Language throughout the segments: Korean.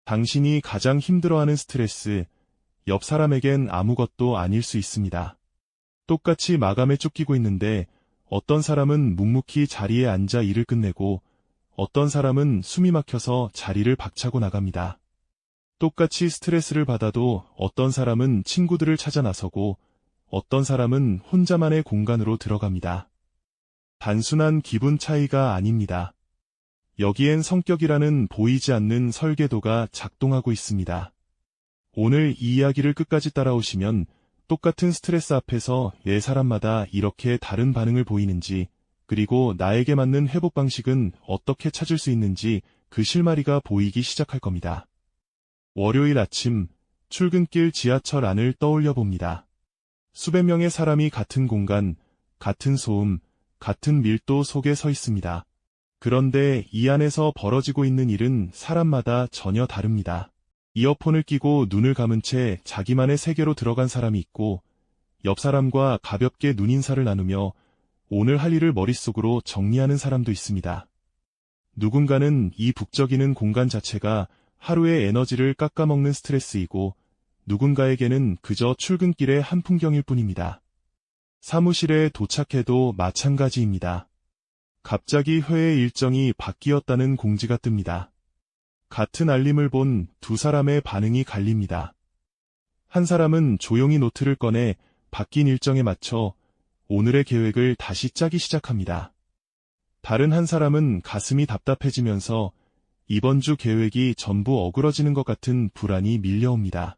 당신이 가장 힘들어하는 스트레스, 옆 사람에겐 아무것도 아닐 수 있습니다. 똑같이 마감에 쫓기고 있는데 어떤 사람은 묵묵히 자리에 앉아 일을 끝내고 어떤 사람은 숨이 막혀서 자리를 박차고 나갑니다. 똑같이 스트레스를 받아도 어떤 사람은 친구들을 찾아 나서고 어떤 사람은 혼자만의 공간으로 들어갑니다. 단순한 기분 차이가 아닙니다. 여기엔 성격이라는 보이지 않는 설계도가 작동하고 있습니다. 오늘 이 이야기를 끝까지 따라오시면 똑같은 스트레스 앞에서 왜 사람마다 이렇게 다른 반응을 보이는지, 그리고 나에게 맞는 회복 방식은 어떻게 찾을 수 있는지 그 실마리가 보이기 시작할 겁니다. 월요일 아침, 출근길 지하철 안을 떠올려 봅니다. 수백 명의 사람이 같은 공간, 같은 소음, 같은 밀도 속에 서 있습니다. 그런데 이 안에서 벌어지고 있는 일은 사람마다 전혀 다릅니다. 이어폰을 끼고 눈을 감은 채 자기만의 세계로 들어간 사람이 있고, 옆 사람과 가볍게 눈인사를 나누며 오늘 할 일을 머릿속으로 정리하는 사람도 있습니다. 누군가는 이 북적이는 공간 자체가 하루의 에너지를 깎아먹는 스트레스이고, 누군가에게는 그저 출근길의 한 풍경일 뿐입니다. 사무실에 도착해도 마찬가지입니다. 갑자기 회의 일정이 바뀌었다는 공지가 뜹니다. 같은 알림을 본 두 사람의 반응이 갈립니다. 한 사람은 조용히 노트를 꺼내 바뀐 일정에 맞춰 오늘의 계획을 다시 짜기 시작합니다. 다른 한 사람은 가슴이 답답해지면서 이번 주 계획이 전부 어그러지는 것 같은 불안이 밀려옵니다.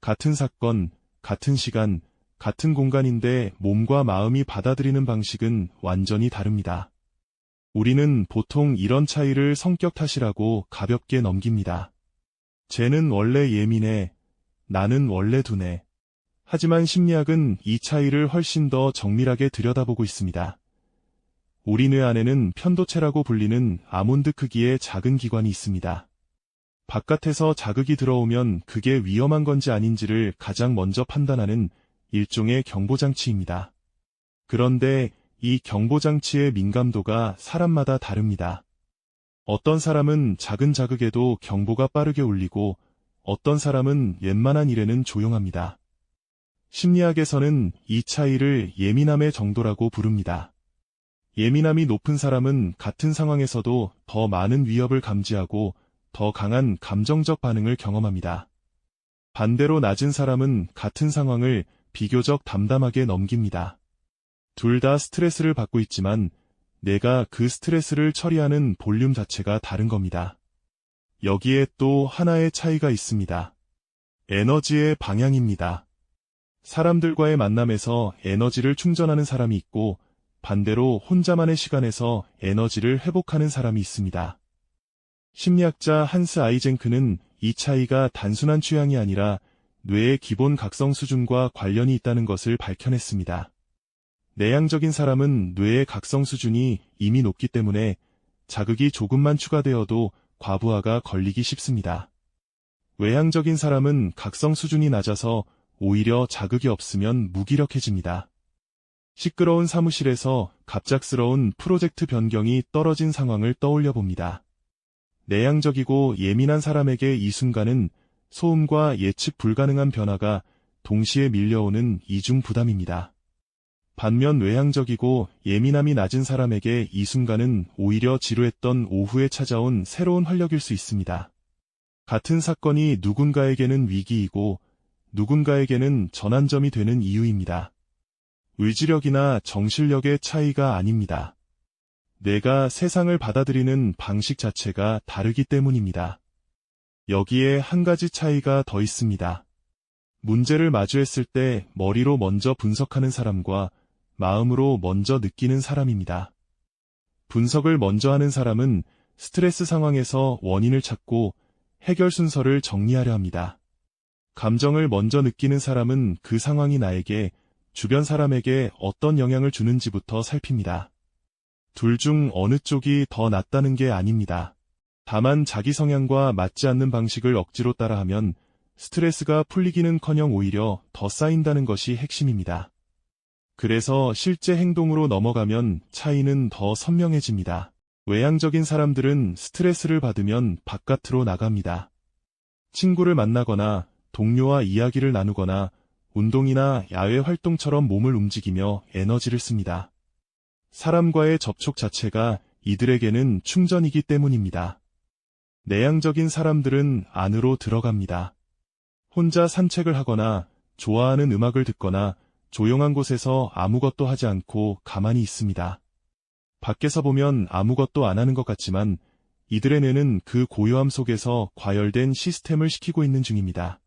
같은 사건, 같은 시간, 같은 공간인데 몸과 마음이 받아들이는 방식은 완전히 다릅니다. 우리는 보통 이런 차이를 성격 탓이라고 가볍게 넘깁니다. 쟤는 원래 예민해, 나는 원래 둔해. 하지만 심리학은 이 차이를 훨씬 더 정밀하게 들여다보고 있습니다. 우리 뇌 안에는 편도체라고 불리는 아몬드 크기의 작은 기관이 있습니다. 바깥에서 자극이 들어오면 그게 위험한 건지 아닌지를 가장 먼저 판단하는 일종의 경보장치입니다. 그런데 이 경보장치의 민감도가 사람마다 다릅니다. 어떤 사람은 작은 자극에도 경보가 빠르게 울리고 어떤 사람은 웬만한 일에는 조용합니다. 심리학에서는 이 차이를 예민함의 정도라고 부릅니다. 예민함이 높은 사람은 같은 상황에서도 더 많은 위협을 감지하고 더 강한 감정적 반응을 경험합니다. 반대로 낮은 사람은 같은 상황을 비교적 담담하게 넘깁니다. 둘 다 스트레스를 받고 있지만 내가 그 스트레스를 처리하는 볼륨 자체가 다른 겁니다. 여기에 또 하나의 차이가 있습니다. 에너지의 방향입니다. 사람들과의 만남에서 에너지를 충전하는 사람이 있고 반대로 혼자만의 시간에서 에너지를 회복하는 사람이 있습니다. 심리학자 한스 아이젠크는 이 차이가 단순한 취향이 아니라 뇌의 기본 각성 수준과 관련이 있다는 것을 밝혀냈습니다. 내향적인 사람은 뇌의 각성 수준이 이미 높기 때문에 자극이 조금만 추가되어도 과부하가 걸리기 쉽습니다. 외향적인 사람은 각성 수준이 낮아서 오히려 자극이 없으면 무기력해집니다. 시끄러운 사무실에서 갑작스러운 프로젝트 변경이 떨어진 상황을 떠올려 봅니다. 내향적이고 예민한 사람에게 이 순간은 소음과 예측 불가능한 변화가 동시에 밀려오는 이중 부담입니다. 반면 외향적이고 예민함이 낮은 사람에게 이 순간은 오히려 지루했던 오후에 찾아온 새로운 활력일 수 있습니다. 같은 사건이 누군가에게는 위기이고 누군가에게는 전환점이 되는 이유입니다. 의지력이나 정신력의 차이가 아닙니다. 내가 세상을 받아들이는 방식 자체가 다르기 때문입니다. 여기에 한 가지 차이가 더 있습니다. 문제를 마주했을 때 머리로 먼저 분석하는 사람과 마음으로 먼저 느끼는 사람입니다. 분석을 먼저 하는 사람은 스트레스 상황에서 원인을 찾고 해결 순서를 정리하려 합니다. 감정을 먼저 느끼는 사람은 그 상황이 나에게, 주변 사람에게 어떤 영향을 주는지부터 살핍니다. 둘 중 어느 쪽이 더 낫다는 게 아닙니다. 다만 자기 성향과 맞지 않는 방식을 억지로 따라하면 스트레스가 풀리기는커녕 오히려 더 쌓인다는 것이 핵심입니다. 그래서 실제 행동으로 넘어가면 차이는 더 선명해집니다. 외향적인 사람들은 스트레스를 받으면 바깥으로 나갑니다. 친구를 만나거나 동료와 이야기를 나누거나 운동이나 야외 활동처럼 몸을 움직이며 에너지를 씁니다. 사람과의 접촉 자체가 이들에게는 충전이기 때문입니다. 내향적인 사람들은 안으로 들어갑니다. 혼자 산책을 하거나 좋아하는 음악을 듣거나 조용한 곳에서 아무것도 하지 않고 가만히 있습니다. 밖에서 보면 아무것도 안 하는 것 같지만 이들의 뇌는 그 고요함 속에서 과열된 시스템을 시키고 있는 중입니다.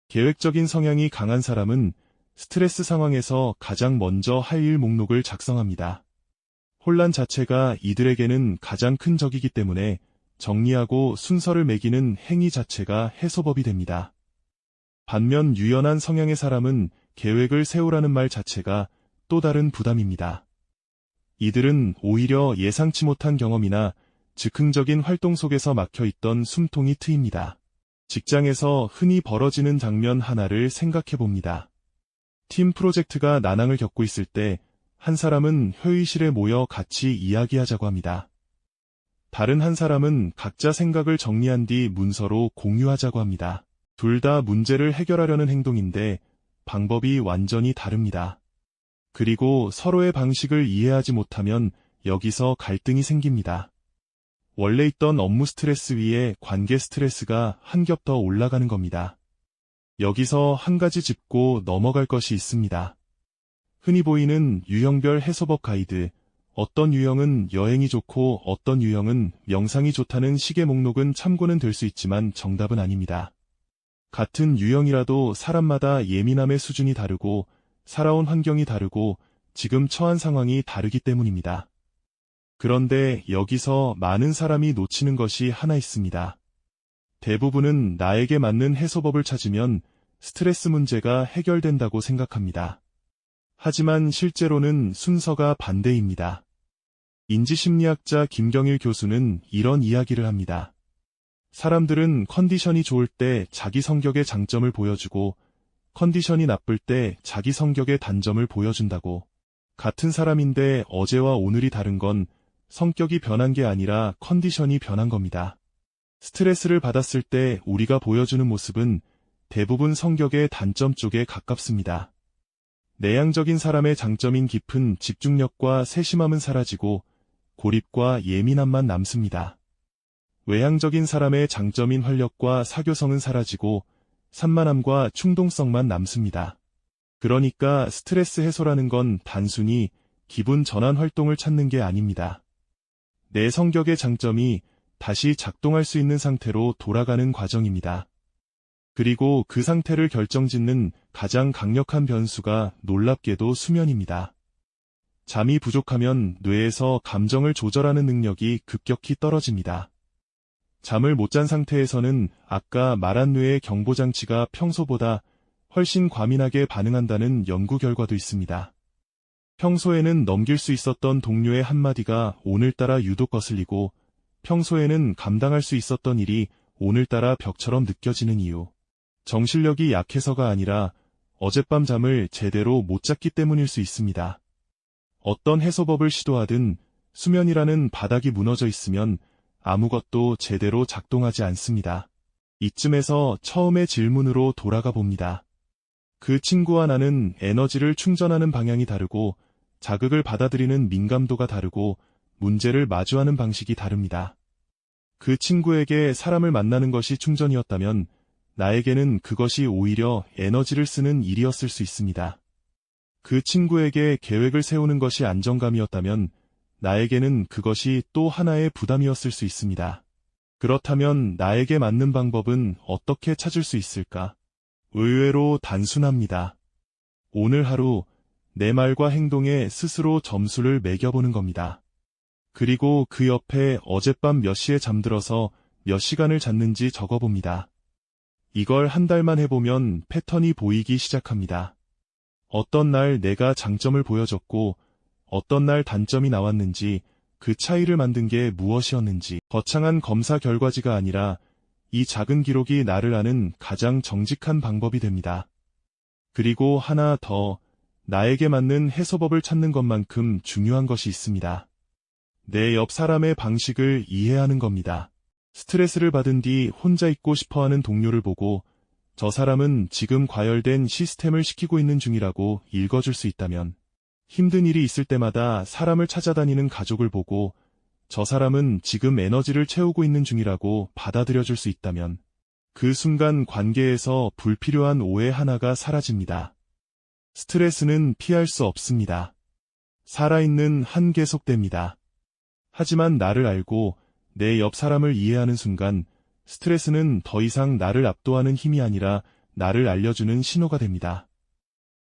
계획적인 성향이 강한 사람은 스트레스 상황에서 가장 먼저 할 일 목록을 작성합니다. 혼란 자체가 이들에게는 가장 큰 적이기 때문에 정리하고 순서를 매기는 행위 자체가 해소법이 됩니다. 반면 유연한 성향의 사람은 계획을 세우라는 말 자체가 또 다른 부담입니다. 이들은 오히려 예상치 못한 경험이나 즉흥적인 활동 속에서 막혀있던 숨통이 트입니다. 직장에서 흔히 벌어지는 장면 하나를 생각해 봅니다. 팀 프로젝트가 난항을 겪고 있을 때 한 사람은 회의실에 모여 같이 이야기하자고 합니다. 다른 한 사람은 각자 생각을 정리한 뒤 문서로 공유하자고 합니다. 둘 다 문제를 해결하려는 행동인데 방법이 완전히 다릅니다. 그리고 서로의 방식을 이해하지 못하면 여기서 갈등이 생깁니다. 원래 있던 업무 스트레스 위에 관계 스트레스가 한 겹 더 올라가는 겁니다. 여기서 한 가지 짚고 넘어갈 것이 있습니다. 흔히 보이는 유형별 해소법 가이드, 어떤 유형은 여행이 좋고 어떤 유형은 명상이 좋다는 식의 목록은 참고는 될 수 있지만 정답은 아닙니다. 같은 유형이라도 사람마다 예민함의 수준이 다르고 살아온 환경이 다르고 지금 처한 상황이 다르기 때문입니다. 그런데 여기서 많은 사람이 놓치는 것이 하나 있습니다. 대부분은 나에게 맞는 해소법을 찾으면 스트레스 문제가 해결된다고 생각합니다. 하지만 실제로는 순서가 반대입니다. 인지심리학자 김경일 교수는 이런 이야기를 합니다. 사람들은 컨디션이 좋을 때 자기 성격의 장점을 보여주고 컨디션이 나쁠 때 자기 성격의 단점을 보여준다고. 같은 사람인데 어제와 오늘이 다른 건 성격이 변한 게 아니라 컨디션이 변한 겁니다. 스트레스를 받았을 때 우리가 보여주는 모습은 대부분 성격의 단점 쪽에 가깝습니다. 내향적인 사람의 장점인 깊은 집중력과 세심함은 사라지고 고립과 예민함만 남습니다. 외향적인 사람의 장점인 활력과 사교성은 사라지고 산만함과 충동성만 남습니다. 그러니까 스트레스 해소라는 건 단순히 기분 전환 활동을 찾는 게 아닙니다. 내 성격의 장점이 다시 작동할 수 있는 상태로 돌아가는 과정입니다. 그리고 그 상태를 결정짓는 가장 강력한 변수가 놀랍게도 수면입니다. 잠이 부족하면 뇌에서 감정을 조절하는 능력이 급격히 떨어집니다. 잠을 못 잔 상태에서는 아까 말한 뇌의 경보장치가 평소보다 훨씬 과민하게 반응한다는 연구 결과도 있습니다. 평소에는 넘길 수 있었던 동료의 한마디가 오늘따라 유독 거슬리고 평소에는 감당할 수 있었던 일이 오늘따라 벽처럼 느껴지는 이유. 정신력이 약해서가 아니라 어젯밤 잠을 제대로 못 잤기 때문일 수 있습니다. 어떤 해소법을 시도하든 수면이라는 바닥이 무너져 있으면 아무것도 제대로 작동하지 않습니다. 이쯤에서 처음의 질문으로 돌아가 봅니다. 그 친구와 나는 에너지를 충전하는 방향이 다르고 자극을 받아들이는 민감도가 다르고 문제를 마주하는 방식이 다릅니다. 그 친구에게 사람을 만나는 것이 충전이었다면 나에게는 그것이 오히려 에너지를 쓰는 일이었을 수 있습니다. 그 친구에게 계획을 세우는 것이 안정감이었다면 나에게는 그것이 또 하나의 부담이었을 수 있습니다. 그렇다면 나에게 맞는 방법은 어떻게 찾을 수 있을까? 의외로 단순합니다. 오늘 하루 내 말과 행동에 스스로 점수를 매겨보는 겁니다. 그리고 그 옆에 어젯밤 몇 시에 잠들어서 몇 시간을 잤는지 적어봅니다. 이걸 한 달만 해보면 패턴이 보이기 시작합니다. 어떤 날 내가 장점을 보여줬고 어떤 날 단점이 나왔는지 그 차이를 만든 게 무엇이었는지 거창한 검사 결과지가 아니라 이 작은 기록이 나를 아는 가장 정직한 방법이 됩니다. 그리고 하나 더, 나에게 맞는 해소법을 찾는 것만큼 중요한 것이 있습니다. 내 옆 사람의 방식을 이해하는 겁니다. 스트레스를 받은 뒤 혼자 있고 싶어 하는 동료를 보고 저 사람은 지금 과열된 시스템을 시키고 있는 중이라고 읽어줄 수 있다면, 힘든 일이 있을 때마다 사람을 찾아다니는 가족을 보고 저 사람은 지금 에너지를 채우고 있는 중이라고 받아들여줄 수 있다면, 그 순간 관계에서 불필요한 오해 하나가 사라집니다. 스트레스는 피할 수 없습니다. 살아있는 한 계속됩니다. 하지만 나를 알고 내 옆 사람을 이해하는 순간 스트레스는 더 이상 나를 압도하는 힘이 아니라 나를 알려주는 신호가 됩니다.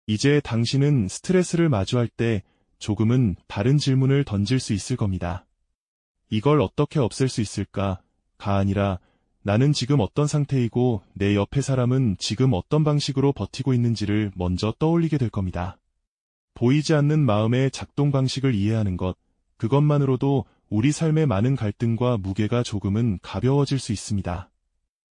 이제 당신은 스트레스를 마주할 때 조금은 다른 질문을 던질 수 있을 겁니다. 이걸 어떻게 없앨 수 있을까?가 아니라 나는 지금 어떤 상태이고 내 옆의 사람은 지금 어떤 방식으로 버티고 있는지를 먼저 떠올리게 될 겁니다. 보이지 않는 마음의 작동 방식을 이해하는 것, 그것만으로도 우리 삶의 많은 갈등과 무게가 조금은 가벼워질 수 있습니다.